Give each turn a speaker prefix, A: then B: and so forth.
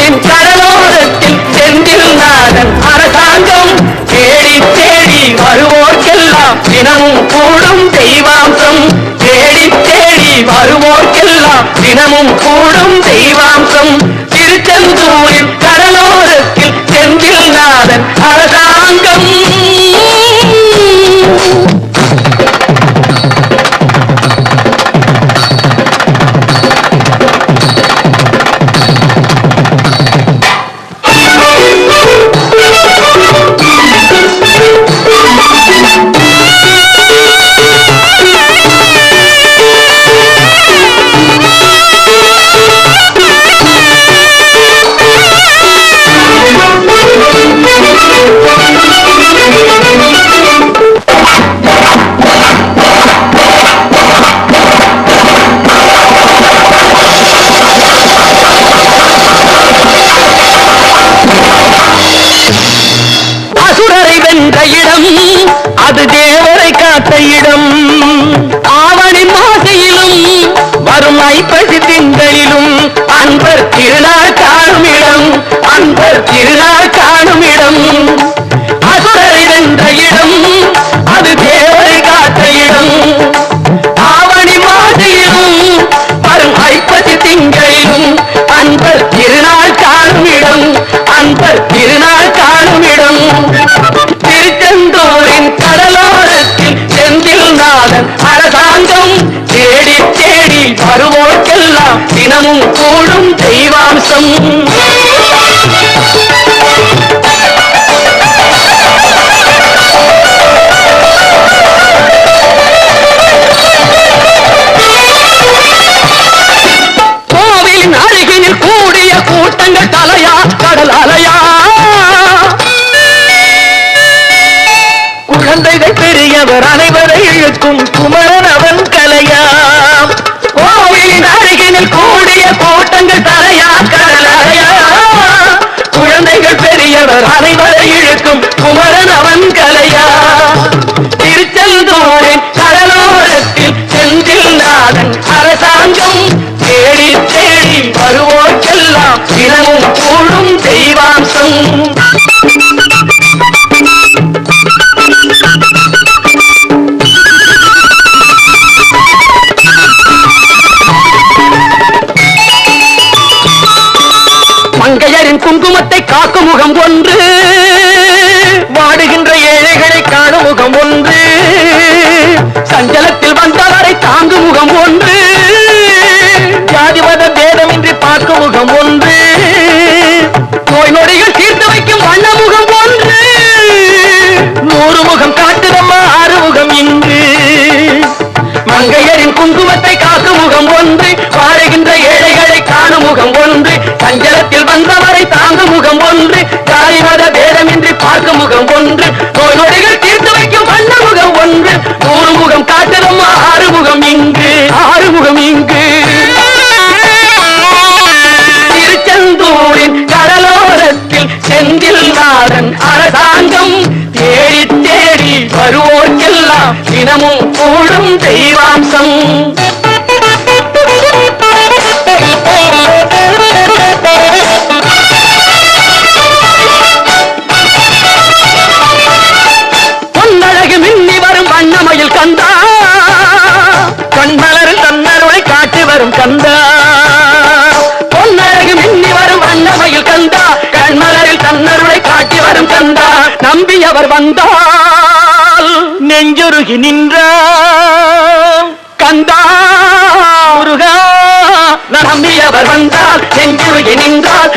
A: திருச்செந்தூரின் கடலோரத்தில் செந்தில் நாதன் அரசாங்கம் தேடி தேடி வருவோர்க்கெல்லாம் தினமும் கூடும் தெய்வாம்சம் தேடி தேடி வருவோர்க்கெல்லாம் தினமும் கூடும் தெய்வாம்சம் திருச்செந்தூரின் கடலோரத்தில் செந்தில் நாதன் அரசாங்கம். அது தேவரை காத்த இடம் ஆவணி மாசையிலும் வரும் ஐப்பசி திங்களிலும் அன்பர் திருநாள் காணும் இடம் அன்பர் திருநாள் காணும் இடம் அசுரரை வென்ற இடம் அது தேவரை காத்த இடம் ஆவணி மாசையிலும் வரும் ஐப்பசி திங்களிலும் அன்பர் திருநாள் காணும் இடம் அன்பர் திருநாள் காணும் இடம் திருச்செந்தூரின் கடலோரத்தில் செந்தில் நாதன் அரசாங்கம் தேடி தேடி வருவோர்க்கெல்லாம் தினமும் கூடும் தெய்வாம்சம். கோவிலின் அருகினில் கூடிய கூட்டங்கள் தலையா கடல் அலையா குழந்தைகள் பெரியவர் அனைவரை இழுக்கும் குமரன் அவன் கலையா கோவிலின் அருகினில் கூடிய கூட்டங்கள் தலையா கடலையா குழந்தைகள் பெரியவர் அனைவரை இழுக்கும் குமரன் அவன் கலையா திருச்செந்தூரின் கடலோரத்தில் செந்தில் நாதன் அரசாங்கம் தேடி தேடி வருவோர்க்கெல்லாம் தினமும் கூடும் தெய்வாம்சம். மங்கையரின் குங்குமத்தை காக்கும் முகம் ஒன்று வாடுகின்ற ஏழைகளை காணும் முகம் ஒன்று சஞ்சலத்தில் வந்தவரை தாங்கும் முகம் ஒன்று ஜாதிமத பேதமின்றி பார்க்கும் முகம் ஒன்று நோய் நொடிகள் தீர்த்து வைக்கும் வண்ண முகம் ஒன்று 100 முகம் காட்டுதம்மா 6 முகம் இங்கு மங்கையரின் குங்குமத்தை காக்கும் முகம் ஒன்று வாழுகின்ற ஏழைகளை காணும் முகம் ஒன்று சஞ்சலத்தில் வந்தவரை தாங்கும் முகம் ஒன்று ஜாதி மத பேதமின்றி பார்க்கும் முகம் ஒன்று நோய் நொடிகள் தீர்த்து வைக்கும் வண்ண முகம் ஒன்று 100 முகம் காட்டுதம்மா 6 முகம் இங்கு 6 முகம் இங்கு திருச்செந்தூரின் கடலோரத்தில் செந்தில் நாதன் அரசாங்கம் தேடி தேடி வருவோர்க்கெல்லாம் தினமும் கூடும் தெய்வாம்சம். பொன்னழகு மின்னி வரும் வண்ணமயில் கந்தா கண்மலரில் தன்னருளை காட்டி வரும் கந்தா பொன்னழகு மின்னி வரும் வண்ணமயில் கந்தா கண்மலரில் தன்னருளை காட்டி வரும் கந்தா நம்பியவர் வந்தால் நெஞ்சுருகி நின்றான் கந்தா முருகா நம்பியவர் வந்தால் நெஞ்சுருகி நின்றால்